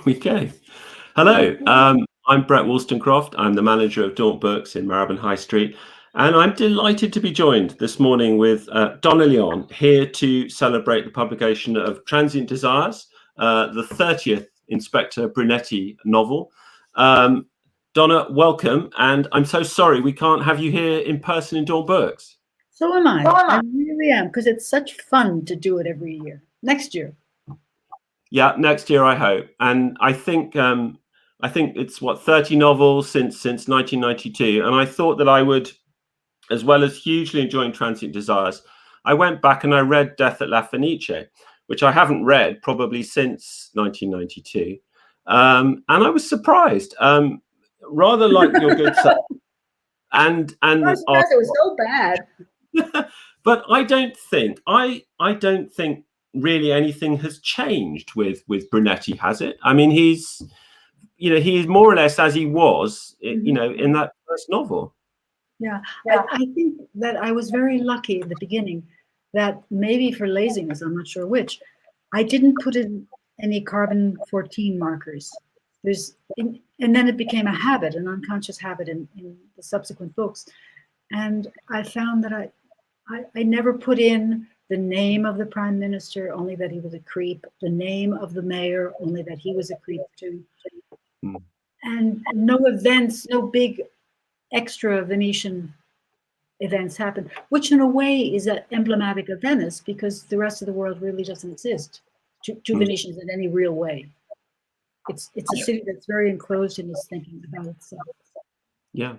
we go. Hello, I'm Brett Wolstencroft. I'm the manager of Daunt Books in Marylebone High Street, and I'm delighted to be joined this morning with Donna Leon, here to celebrate the publication of Transient Desires, the 30th Inspector Brunetti novel. Donna, welcome, and I'm so sorry we can't have you here in person in Daunt Books. So am I. I really am, because it's such fun to do it every year. Next year. Yeah, next year I hope. And I think it's 30 novels since 1992, and I thought that I would, as well as hugely enjoying Transient Desires, I went back and I read Death at La Fenice, which I haven't read probably since 1992, and I was surprised, rather like your good self. And I was surprised it was so bad. But I don't think really anything has changed with Brunetti, has it? I mean, he's more or less as he was, in that first novel. Yeah, I think that I was very lucky at the beginning that, maybe for laziness, I'm not sure which, I didn't put in any carbon 14 markers. And then it became a habit, an unconscious habit in the subsequent books. And I found that I never put in the name of the prime minister, only that he was a creep, the name of the mayor, only that he was a creep too. And no events, no big extra Venetian events happen, which in a way is emblematic of Venice, because the rest of the world really doesn't exist to Venetians in any real way. It's a city that's very enclosed in its thinking about itself. Yeah,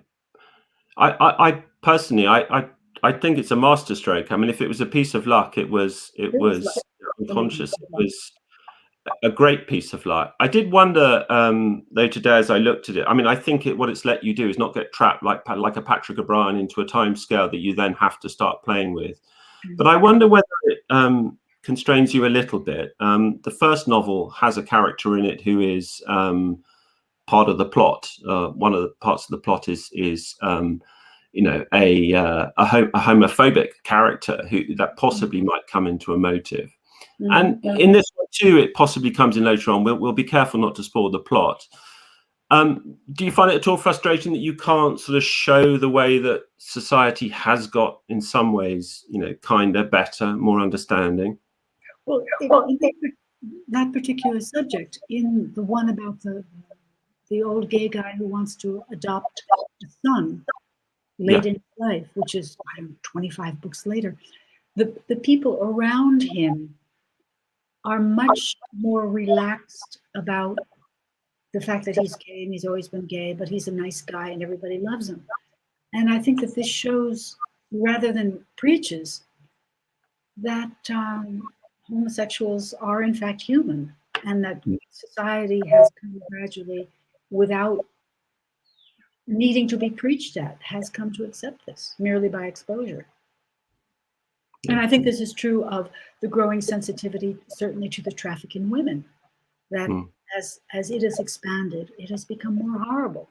I personally, I think it's a masterstroke. I mean, if it was a piece of luck, it was unconscious. It was a great piece of luck. I did wonder, though, today as I looked at it, I mean, I think what it's let you do is not get trapped like a Patrick O'Brien into a time scale that you then have to start playing with. But I wonder whether it constrains you a little bit. The first novel has a character in it who is part of the plot. One of the parts of the plot is a homophobic character that possibly might come into a motive. And in this one too, it possibly comes in later on. We'll be careful not to spoil the plot. Do you find it at all frustrating that you can't sort of show the way that society has got, in some ways, kind of better, more understanding? Well, in that particular subject, in the one about the old gay guy who wants to adopt a son late in life, which is 25 books later, the people around him are much more relaxed about the fact that he's gay and he's always been gay, but he's a nice guy and everybody loves him. And I think that this shows, rather than preaches, that homosexuals are in fact human, and that society has come gradually, without needing to be preached at, has come to accept this merely by exposure. And I think this is true of the growing sensitivity, certainly, to the traffic in women, that as it has expanded, it has become more horrible,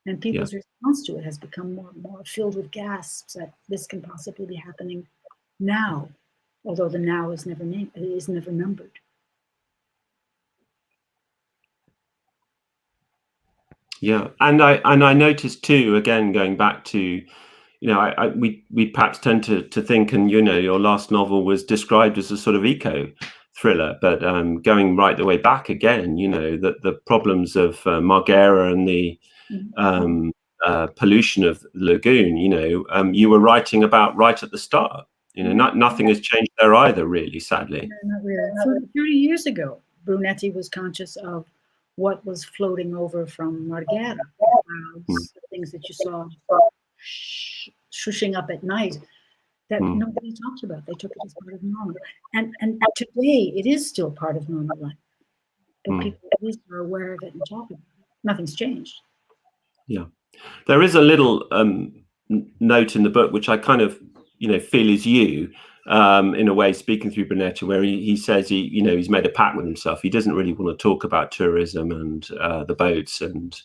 and people's response to it has become more filled with gasps that this can possibly be happening now, although the now is never numbered. Yeah, and I noticed too, again, going back to, we perhaps tend to think, and your last novel was described as a sort of eco thriller, but going right the way back again, that the problems of Marghera and the pollution of the lagoon, you were writing about right at the start. Nothing has changed there either, really, sadly. Not really. 30 years ago, Brunetti was conscious of what was floating over from Marghera, clouds, the things that you saw shushing up at night, that nobody talked about. They took it as part of normal. And today, it is still part of normal life. But people at least are aware of it and talk about it. Nothing's changed. Yeah. There is a little note in the book, which I kind of, feel is you, in a way, speaking through Brunetti, where he says he's made a pact with himself. He doesn't really want to talk about tourism and the boats and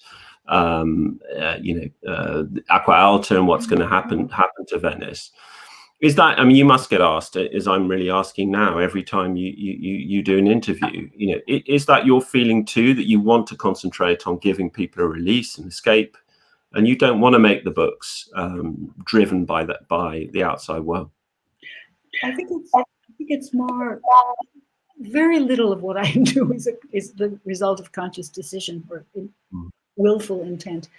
Acqua Alta and what's going to happen to Venice. Is that, I mean, you must get asked, as I'm really asking now, every time you do an interview, you know, is that your feeling too, that you want to concentrate on giving people a release and escape, and you don't want to make the books driven by the outside world? I think it's more, very little of what I do is the result of conscious decision or willful intent.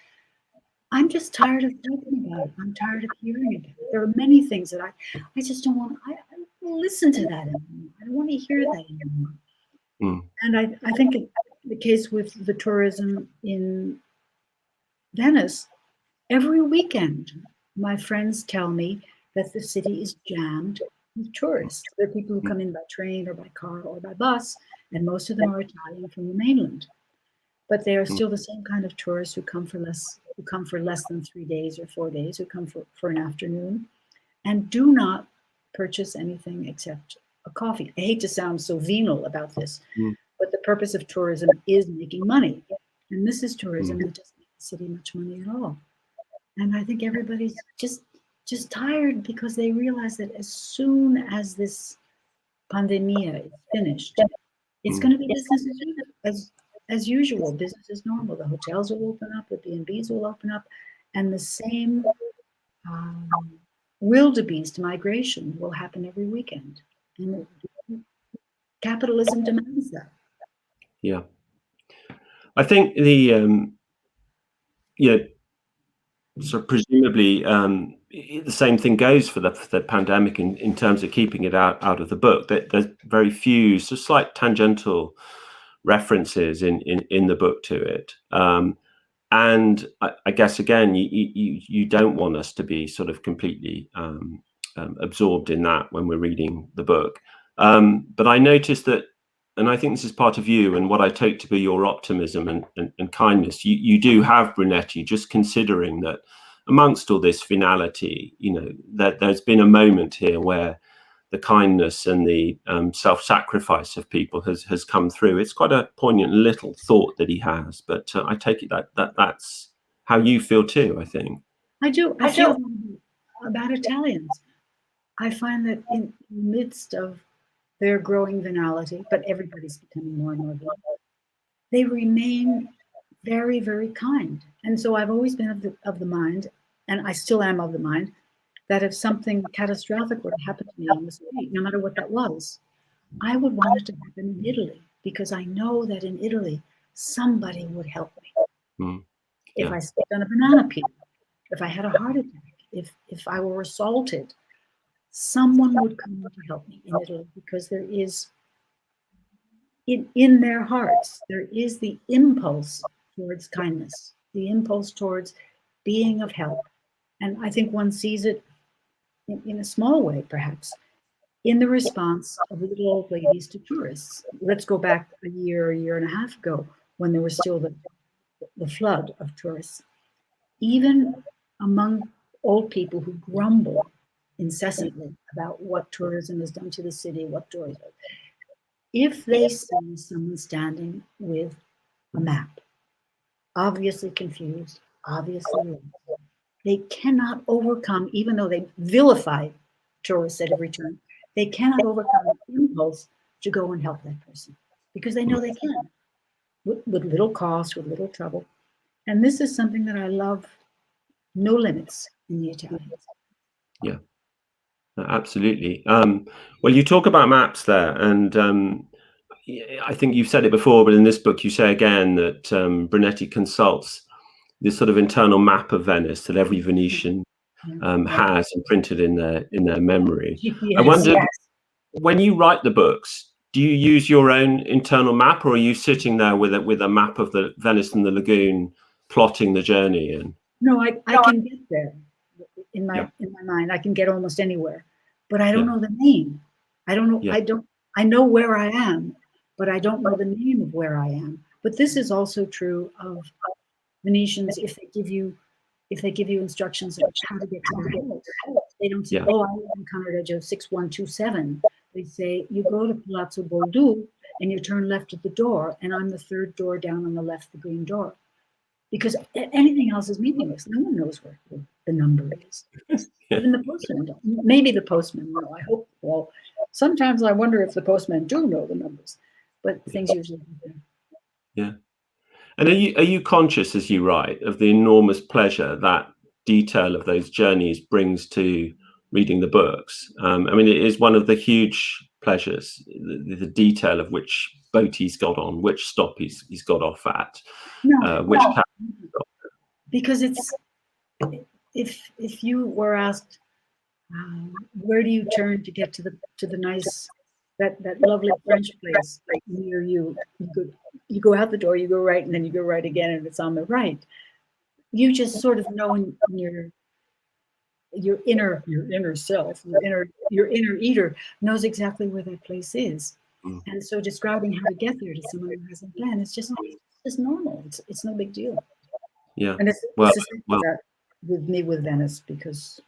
I'm just tired of talking about it. I'm tired of hearing about it. There are many things that I just don't want. I don't listen to that anymore. I don't want to hear that anymore. And I think the case with the tourism in Venice, every weekend, my friends tell me that the city is jammed with tourists. There are people who come in by train or by car or by bus, and most of them are Italian from the mainland. But they are still the same kind of tourists who come for less than 3 days or 4 days, who come for an afternoon, and do not purchase anything except a coffee. I hate to sound so venal about this, but the purpose of tourism is making money. And this is tourism that doesn't make the city much money at all. And I think everybody's just tired because they realize that as soon as this pandemia is finished, it's going to be business as usual, business as normal. The hotels will open up, the B&Bs will open up, and the same wildebeest migration will happen every weekend. And capitalism demands that. Yeah. I think the, so presumably the same thing goes for the pandemic in terms of keeping it out of the book. There's very few, so slight tangential references in the book to it. And I guess, again, you don't want us to be sort of completely absorbed in that when we're reading the book. But I noticed that, and I think this is part of you and what I take to be your optimism and kindness. You do have Brunetti, just considering that amongst all this finality, you know, that there's been a moment here where the kindness and the self-sacrifice of people has come through. It's quite a poignant little thought that he has, but I take it that's how you feel too, I think. I do. I feel about Italians. I find that in the midst of their growing venality, but everybody's becoming more and more venal, they remain very, very kind. And so I've always been of the mind, and I still am of the mind, that if something catastrophic were to happen to me on the street, no matter what that was, I would want it to happen in Italy, because I know that in Italy, somebody would help me. If I stepped on a banana peel, if I had a heart attack, if I were assaulted, someone would come to help me in Italy, because there is, in their hearts, there is the impulse towards kindness, the impulse towards being of help. And I think one sees it in a small way, perhaps, in the response of little old ladies to tourists. Let's go back a year and a half ago, when there was still the flood of tourists. Even among old people who grumble incessantly about what tourism has done to the city, what tourism, if they see someone standing with a map, obviously confused, obviously lost, they cannot overcome, even though they vilify tourists at every turn, they cannot overcome the impulse to go and help that person, because they know they can, with little cost, with little trouble. And this is something that I love, no limits in the Italians. Yeah, absolutely. Well, you talk about maps there, and I think you've said it before, but in this book you say again that Brunetti consults this sort of internal map of Venice that every Venetian has imprinted in their memory. Yes, I wonder, when you write the books, do you use your own internal map, or are you sitting there with a map of the Venice and the lagoon, plotting the journey? And no, I can get there in my mind. I can get almost anywhere, but I don't know the name. I don't know. I know where I am, but I don't know the name of where I am. But this is also true of Venetians. If they give you instructions on how to get to their house, they don't say, "Oh, I live in Cannaregio 6127." They say, "You go to Palazzo Boldu and you turn left at the door, and I'm the third door down on the left, the green door," because anything else is meaningless. No one knows where the number is. Even the postman don't. Maybe the postman know. I hope. Well, sometimes I wonder if the postmen do know the numbers, but things usually do. Yeah. And are you conscious as you write of the enormous pleasure that detail of those journeys brings to reading the books? I mean, it is one of the huge pleasures, the detail of which boat he's got on, which stop he's got off at, which because it's if you were asked where do you turn to get to the nice that lovely French place near you, you go out the door, you go right, and then you go right again, and it's on the right. You just sort of know in your inner self, your inner eater knows exactly where that place is. And so describing how to get there to someone who hasn't been is just normal. It's no big deal. Yeah. And it's well, the same that with me with Venice, because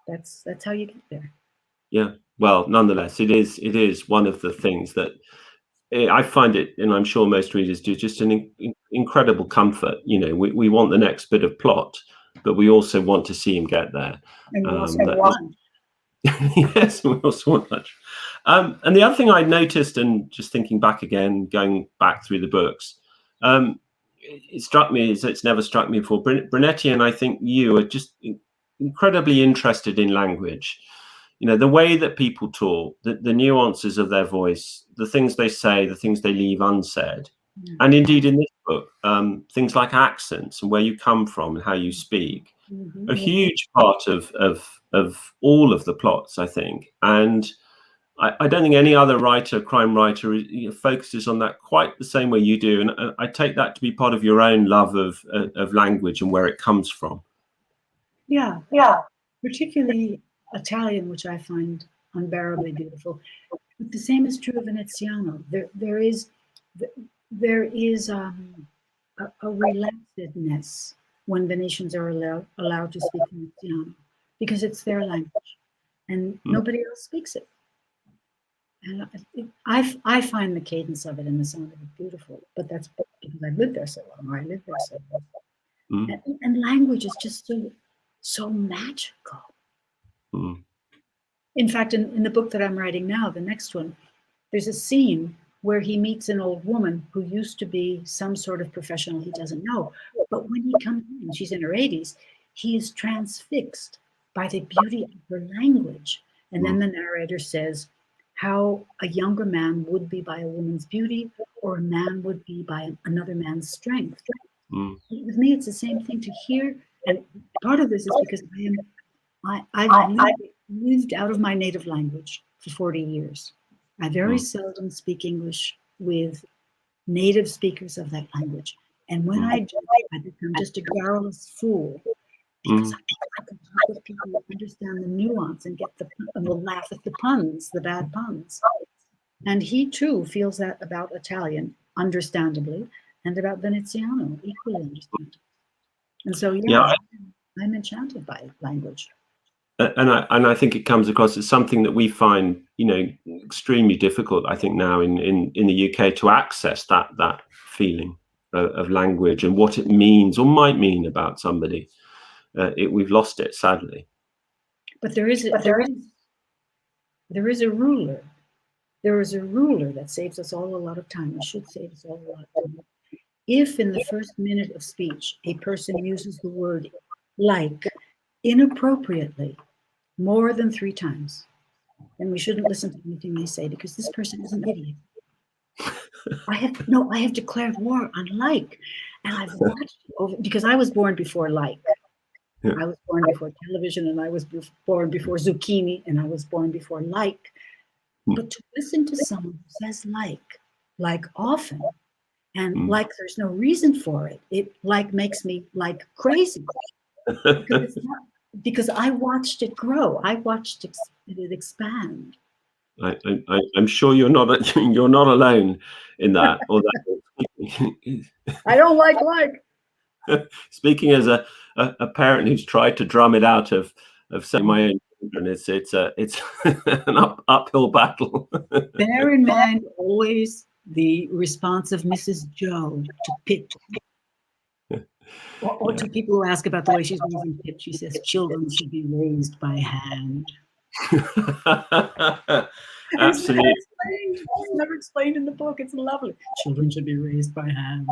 that's how you get there. Yeah. Well, nonetheless, it is one of the things that I find it, and I'm sure most readers do, just an incredible comfort. You know, we want the next bit of plot, but we also want to see him get there. And you also want. Yes, we also want much. And the other thing I noticed, and just thinking back again, going back through the books, it struck me as it's never struck me before. Brunetti and I think you are just incredibly interested in language. You know, the way that people talk, the nuances of their voice, the things they say, the things they leave unsaid. And indeed in this book, things like accents and where you come from and how you speak, a huge part of all of the plots, I think. And I don't think any other writer, crime writer, focuses on that quite the same way you do. And I take that to be part of your own love of language and where it comes from. Yeah. Particularly Italian, which I find unbearably beautiful. But the same is true of Veneziano. There is a relaxedness when Venetians are allowed to speak Veneziano, because it's their language and nobody else speaks it. And I find the cadence of it and the sound of it beautiful, but that's because I've lived there so long, or I live there so long. And language is just so magical. In fact, in the book that I'm writing now, the next one, there's a scene where he meets an old woman who used to be some sort of professional he doesn't know. But when he comes in, she's in her 80s, he is transfixed by the beauty of her language. And then the narrator says how a younger man would be by a woman's beauty, or a man would be by another man's strength. With me, it's the same thing to hear. And part of this is because I've lived out of my native language for 40 years. I very seldom speak English with native speakers of that language. And when I do, I become just a garrulous fool, because I can talk with people who understand the nuance and will laugh at the puns, the bad puns. And he too feels that about Italian, understandably, and about Veneziano, equally understandably. And so, I'm enchanted by language. And I think it comes across as something that we find, extremely difficult, I think, now in the UK to access that feeling of language and what it means or might mean about somebody. We've lost it, sadly. But there is a ruler. There is a ruler that saves us all a lot of time. It should save us all a lot of time. If in the first minute of speech a person uses the word like inappropriately more than 3 times, then we shouldn't listen to anything they say, because this person is an idiot. I have declared war on like, and I've watched because I was born before like. I was born before television, and I was born before zucchini, and I was born before like. But to listen to someone who says like often, and like there's no reason for it, it like makes me like crazy. Because I watched it grow. I watched it expand. I'm sure you're not alone in that. I don't like. Speaking as a parent who's tried to drum it out of my own children, it's an uphill battle. Bear in mind always the response of Mrs. Joe to Pitt. Or to people who ask about the way she's raising kids, she says children should be raised by hand. Absolutely. It's never explained in the book. It's lovely. Children should be raised by hand.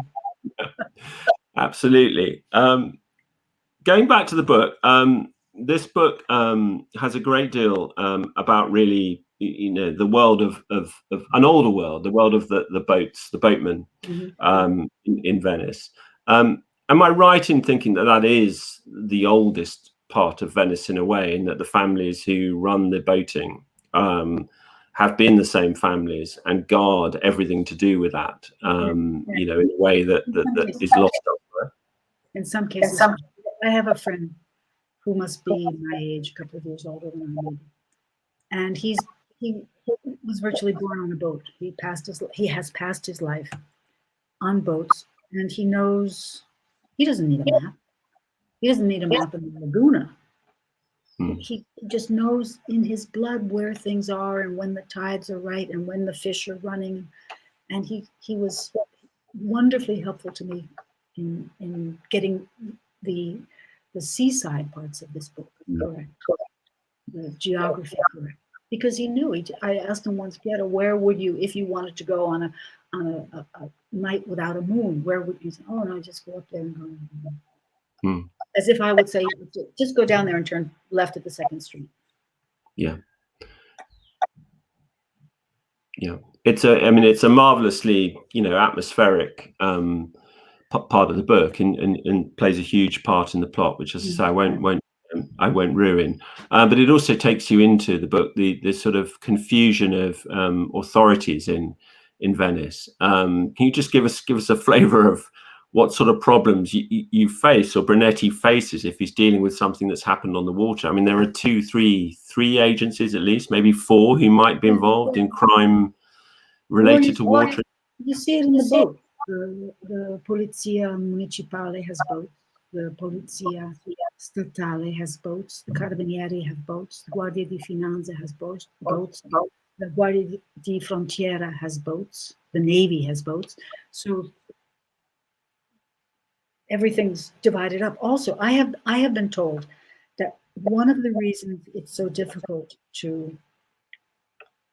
Absolutely. Going back to the book, this book has a great deal about really, the world of an older world, the world of the boats, the boatmen in Venice. Am I right in thinking that that is the oldest part of Venice in a way, in that the families who run the boating have been the same families and guard everything to do with that, in a way that is lost elsewhere? In some cases, I have a friend who must be my age, a couple of years older than I am, and he was virtually born on a boat. He has passed his life on boats, and he knows he doesn't need a map. He doesn't need a map in the Laguna. He just knows in his blood where things are and when the tides are right and when the fish are running. And he was wonderfully helpful to me in getting the seaside parts of this book correct, the geography correct. Because he knew, I asked him once, Pieta, where would you, if you wanted to go on a night without a moon, where would you say, oh no, just go up there and go. As if I would say, just go down there and turn left at the second street. Yeah. Yeah. It's a marvelously, atmospheric part of the book, and plays a huge part in the plot, which, as I say, I won't ruin. But it also takes you into the book, the sort of confusion of authorities in Venice. Can you just give us a flavour of what sort of problems you face, or Brunetti faces, if he's dealing with something that's happened on the water? I mean, there are three agencies, at least, maybe four, who might be involved in crime related to water. You see it in the boat. The Polizia Municipale has boats. The Polizia Statale has boats. The Carabinieri have boats. The Guardia di Finanza has boats. The Guardia di Frontiera has boats. The Navy has boats. So everything's divided up. Also, I have been told that one of the reasons it's so difficult to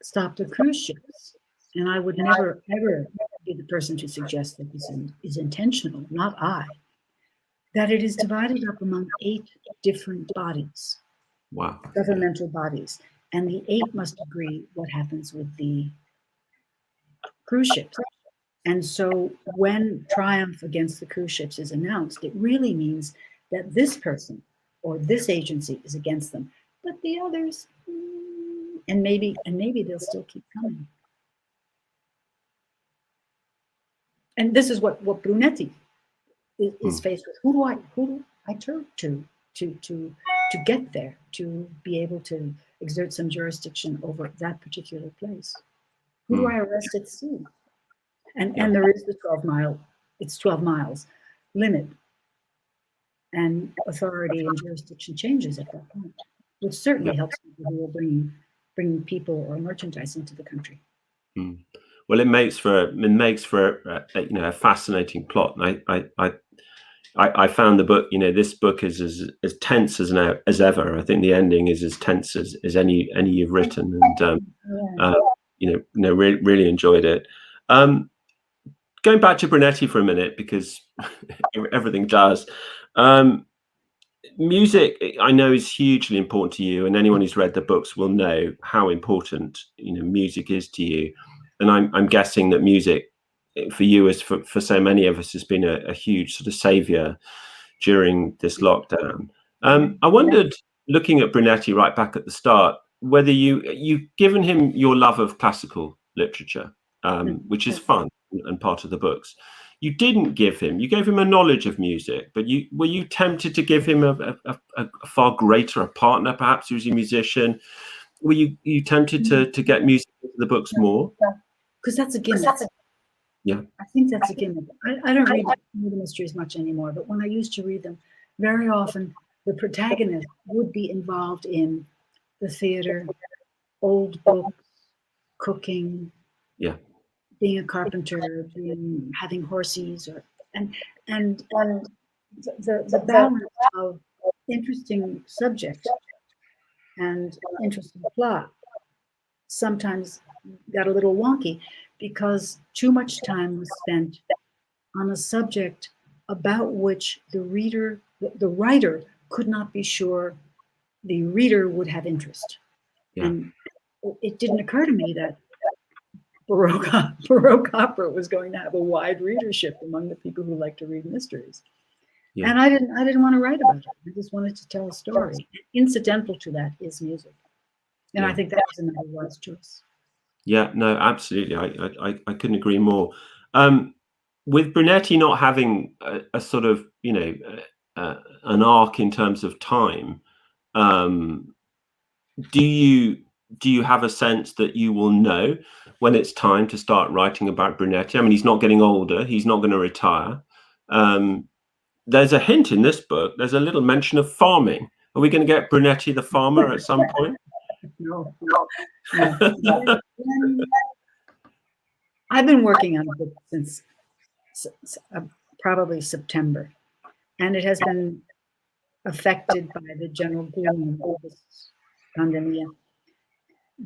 stop the cruise ships, and I would never ever be the person to suggest that this is intentional, not I, that it is divided up among 8 different bodies. Wow. Governmental bodies, and the 8 must agree what happens with the cruise ships. And so when triumph against the cruise ships is announced, it really means that this person or this agency is against them, but the others, and maybe they'll still keep coming. And this is what Brunetti is faced with. Who do I turn to get there, to be able to exert some jurisdiction over that particular place? Who do I arrest at sea? And there is the 12 miles limit, and authority and jurisdiction changes at that point, which certainly helps people who are bringing people or merchandise into the country. Well, it makes for a fascinating plot. And I found the book, this book is as tense as ever. I think the ending is as tense as any you've written, and really enjoyed it. Going back to Brunetti for a minute, because everything does. Music, I know, is hugely important to you, and anyone who's read the books will know how important music is to you. And I'm guessing that music, for you, as for so many of us, has been a huge sort of savior during this lockdown. I wondered, looking at Brunetti right back at the start, whether you've given him your love of classical literature, which is fun and part of the books. You didn't give him, you gave him a knowledge of music, but were you tempted to give him a far greater partner, perhaps, who's a musician? Were you tempted to get music into the books more? Because that's a gimmick. Yeah. I think that's a gimmick. I don't read the mysteries much anymore, but when I used to read them, very often the protagonist would be involved in the theater, old books, cooking, being a carpenter, having horses, and And the balance of interesting subject and interesting plot sometimes got a little wonky because too much time was spent on a subject about which the writer could not be sure the reader would have interest. Yeah. And it didn't occur to me that Baroque opera was going to have a wide readership among the people who like to read mysteries. Yeah. And I didn't want to write about it. I just wanted to tell a story. Incidental to that is music. And I think that was another wise choice. Yeah, no, absolutely. I couldn't agree more. With Brunetti not having a sort of, you know, an arc in terms of time, do you have a sense that you will know when it's time to start writing about Brunetti? I mean, he's not getting older. He's not going to retire. There's a hint in this book. There's a little mention of farming. Are we going to get Brunetti the farmer at some point? No. I've been working on the book since probably September, and it has been affected by the general gloom of this pandemic.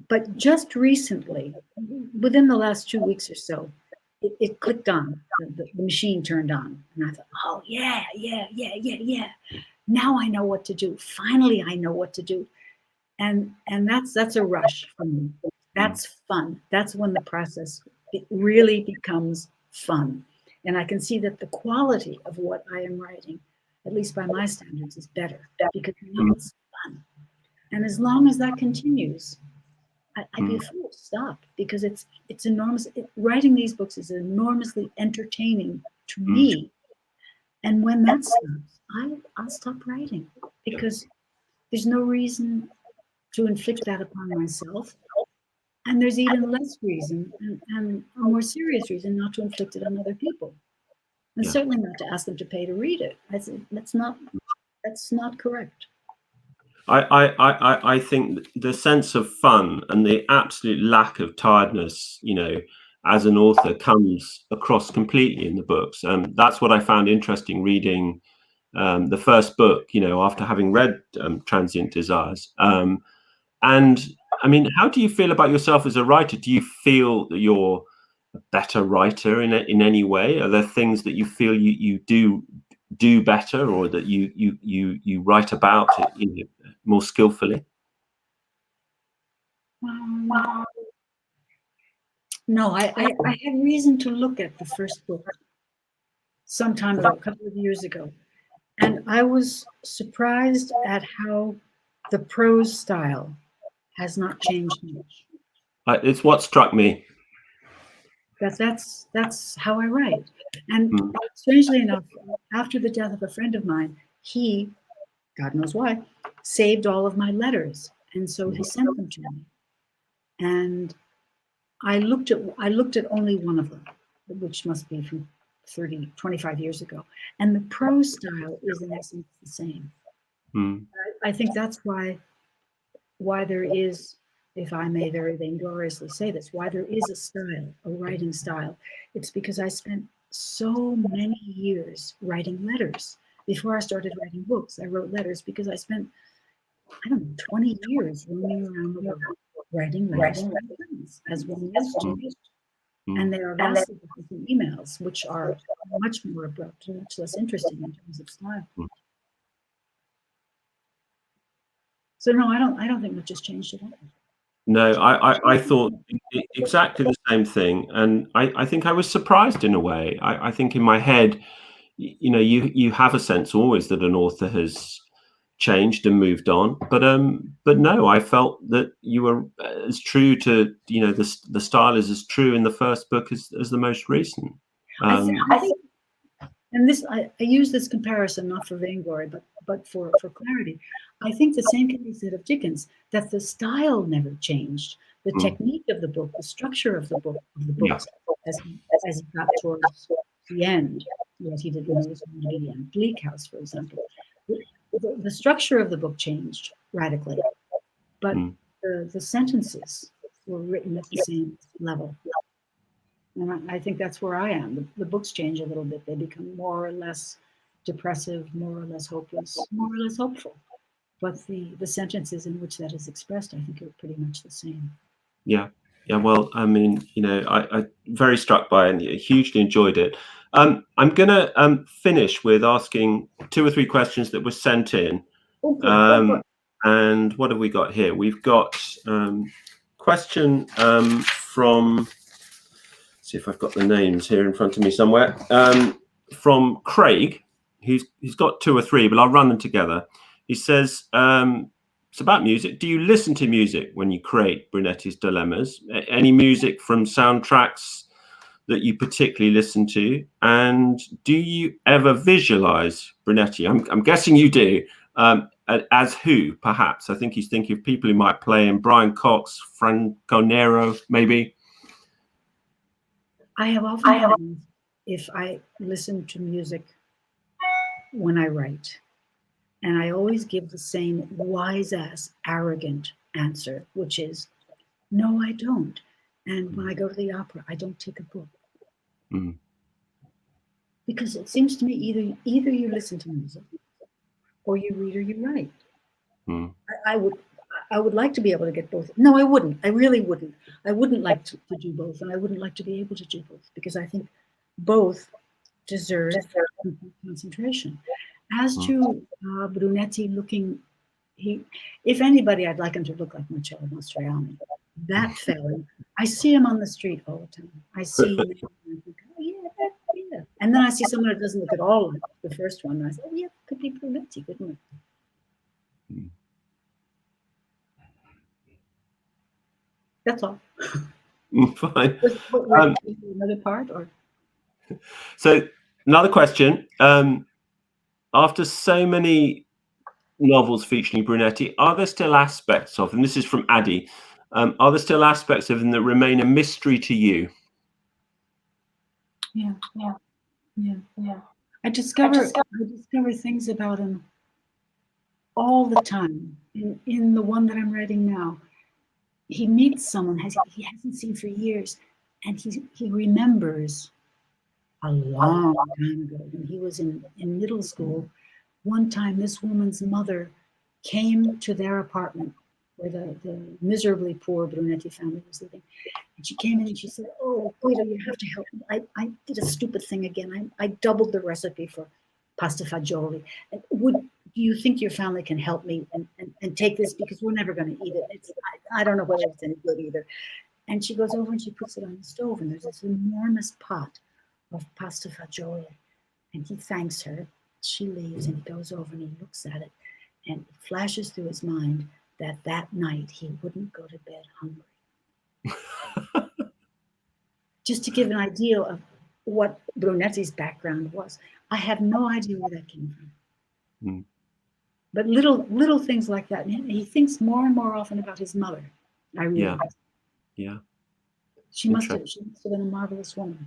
But just recently, within the last 2 weeks or so, it clicked on. The machine turned on, and I thought, oh yeah. Now I know what to do. Finally, I know what to do. And that's a rush for me. That's fun. That's when the process really becomes fun. And I can see that the quality of what I am writing, at least by my standards, is better because now it's fun. And as long as that continues, I'd be a fool to stop because it's enormous. Writing these books is enormously entertaining to me. And when that stops, I'll stop writing because there's no reason to inflict that upon myself. And there's even less reason and a more serious reason not to inflict it on other people. And certainly not to ask them to pay to read it. That's not correct. I think the sense of fun and the absolute lack of tiredness, you know, as an author comes across completely in the books. That's what I found interesting reading the first book, you know, after having read Transient Desires. And I mean, how do you feel about yourself as a writer? Do you feel that you're a better writer in any way? Are there things that you feel you do better, or that you write about it, you know, more skillfully? No, I had reason to look at the first book some time ago, a couple of years ago, and I was surprised at how the prose style has not changed much. It's what struck me. That's how I write. And strangely enough, after the death of a friend of mine, he, God knows why, saved all of my letters, and so he sent them to me. And I looked at only one of them, which must be from 25 years ago. And the prose style is in essence the same. I think that's why there is, if I may very vaingloriously say this, why there is a style, a writing style. It's because I spent so many years writing letters. Before I started writing books, I wrote letters because I spent, 20 years roaming around the world writing letters to friends, as one used to. And they are vastly different from emails, which are much more abrupt and much less interesting in terms of style. So no, I don't think much has changed at all. No, I thought exactly the same thing, and I think I was surprised in a way. I think in my head, you know, you have a sense always that an author has changed and moved on, but no, I felt that you were as true to, you know, the style is as true in the first book as the most recent. I think, and this I use this comparison not for vainglory, but for clarity. I think the same can be said of Dickens, that the style never changed. The technique of the book, the structure of the books, as he got towards the end, what he did when he was going to be in Bleak House, for example. The structure of the book changed radically, but the sentences were written at the same level. And I think that's where I am. The books change a little bit. They become more or less depressive, more or less hopeless, more or less hopeful. But the sentences in which that is expressed, I think, are pretty much the same. Yeah. Yeah. Well, I mean, I very struck by it and hugely enjoyed it. I'm going to finish with asking 2 or 3 questions that were sent in. Okay. And what have we got here? We've got question from, see if I've got the names here in front of me somewhere, from Craig. He's got 2 or 3, but I'll run them together. He says, it's about music. Do you listen to music when you create Brunetti's Dilemmas? Any music from soundtracks that you particularly listen to? And do you ever visualize Brunetti? I'm guessing you do. As who, perhaps? I think he's thinking of people who might play in Brian Cox, Franco Nero, maybe. I have often asked if I listen to music when I write. And I always give the same wise-ass, arrogant answer, which is, no, I don't. And when I go to the opera, I don't take a book. Mm. Because it seems to me either you listen to music or you read or you write. Mm. I would like to be able to get both. No, I wouldn't. I really wouldn't. I wouldn't like to do both, and I wouldn't like to be able to do both, because I think both deserve concentration. As to Brunetti looking, if anybody, I'd like him to look like Marcello Mastroianni. That fella, I see him on the street all the time. I see him, and I think, oh yeah, yeah. And then I see someone that doesn't look at all like the first one, and I say, oh yeah, could be Brunetti, couldn't it? Mm. That's all. Fine. Another part, or? So another question. After so many novels featuring Brunetti, are there still aspects of, and this is from Addy, are there still aspects of them that remain a mystery to you? Yeah. I discover things about him all the time. In the one that I'm writing now, he meets someone he hasn't seen for years, and he remembers a long time ago when he was in middle school. One time, this woman's mother came to their apartment where the miserably poor Brunetti family was living. And she came in and she said, oh, Guido, you have to help me. I did a stupid thing again. I doubled the recipe for pasta fagioli. Do you think your family can help me and take this, because we're never going to eat it. I don't know whether it's any good either. And she goes over and she puts it on the stove, and there's this enormous pot of pasta fagioli. And he thanks her. She leaves, and he goes over and he looks at it, and it flashes through his mind that night he wouldn't go to bed hungry. Just to give an idea of what Brunetti's background was. I have no idea where that came from. Mm. But little things like that. And he thinks more and more often about his mother. I realize. Yeah. She must have been a marvelous woman.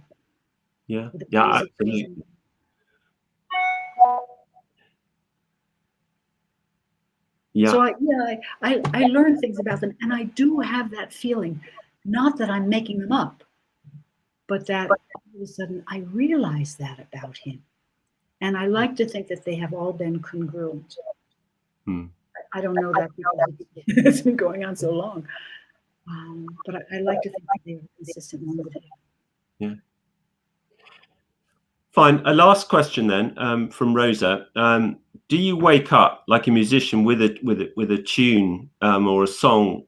Yeah. Yeah. Absolutely. Yeah. So I learn things about them, and I do have that feeling, not that I'm making them up, but that all of a sudden I realize that about him. And I like to think that they have all been congruent. I don't know that because it's been going on so long. But I like to think that they are consistent one with the other. Yeah. Fine. A last question then, from Rosa. Do you wake up like a musician with a tune or a song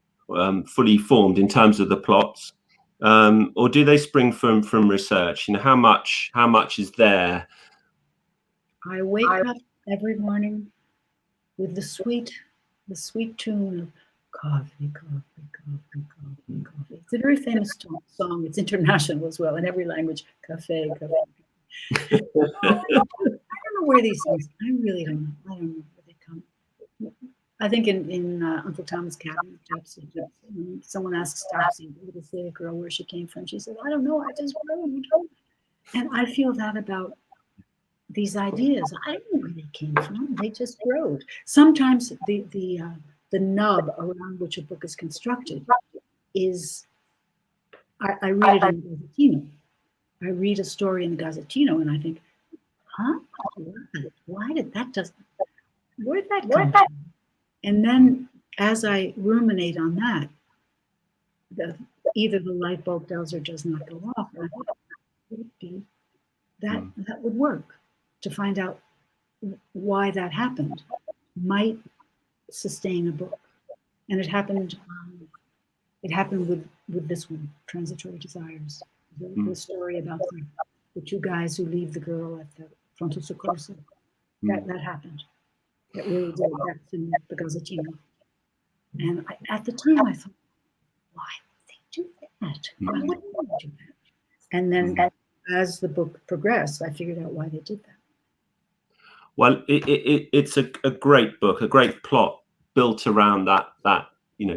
fully formed in terms of the plots, or do they spring from research? How much is there? I wake up every morning with the sweet tune of coffee, coffee, coffee, coffee, coffee. It's a very famous song. It's international as well, in every language. Cafe, cafe. I don't know where these things. I really don't know. I don't know where they come. I think in Uncle Tom's Cabin, someone asks Topsy, the little girl, where she came from. She said, "I don't know. I just wrote." And I feel that about these ideas. I don't know where they came from. They just wrote. Sometimes the nub around which a book is constructed is, I read it in Latino. I read a story in the Gazzettino and I think, huh? Why did that just, where did that come from? And then as I ruminate on that, either the light bulb does or does not go off. And I thought, would it be that that would work to find out why that happened, might sustain a book. And it happened with this one, Transitory Desires, the story about the two guys who leave the girl at the Frontal Soccorso. That happened. That really did. That's in the Gazzettino. And at the time I thought, why would they do that? Why would they do that? And then as the book progressed, I figured out why they did that. Well, it's a great book, a great plot built around that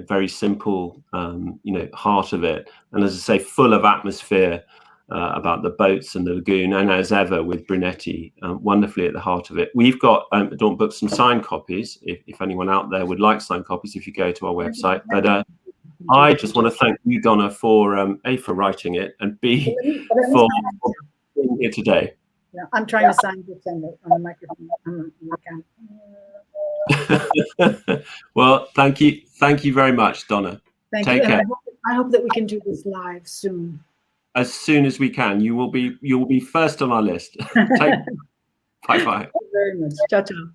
very simple heart of it, and as I say, full of atmosphere about the boats and the lagoon, and as ever with Brunetti, wonderfully at the heart of it. We've got at Daunt Books some signed copies, if anyone out there would like signed copies, if you go to our website. But I just want to thank you, Donna, for A, for writing it, and B, for being here today. Yeah, I'm trying to sign this on the microphone. Well, thank you very much, Donna. Take care. I hope that we can do this live soon. As soon as we can. You will be first on our list. Bye bye. Thank you very much. Ciao, ciao.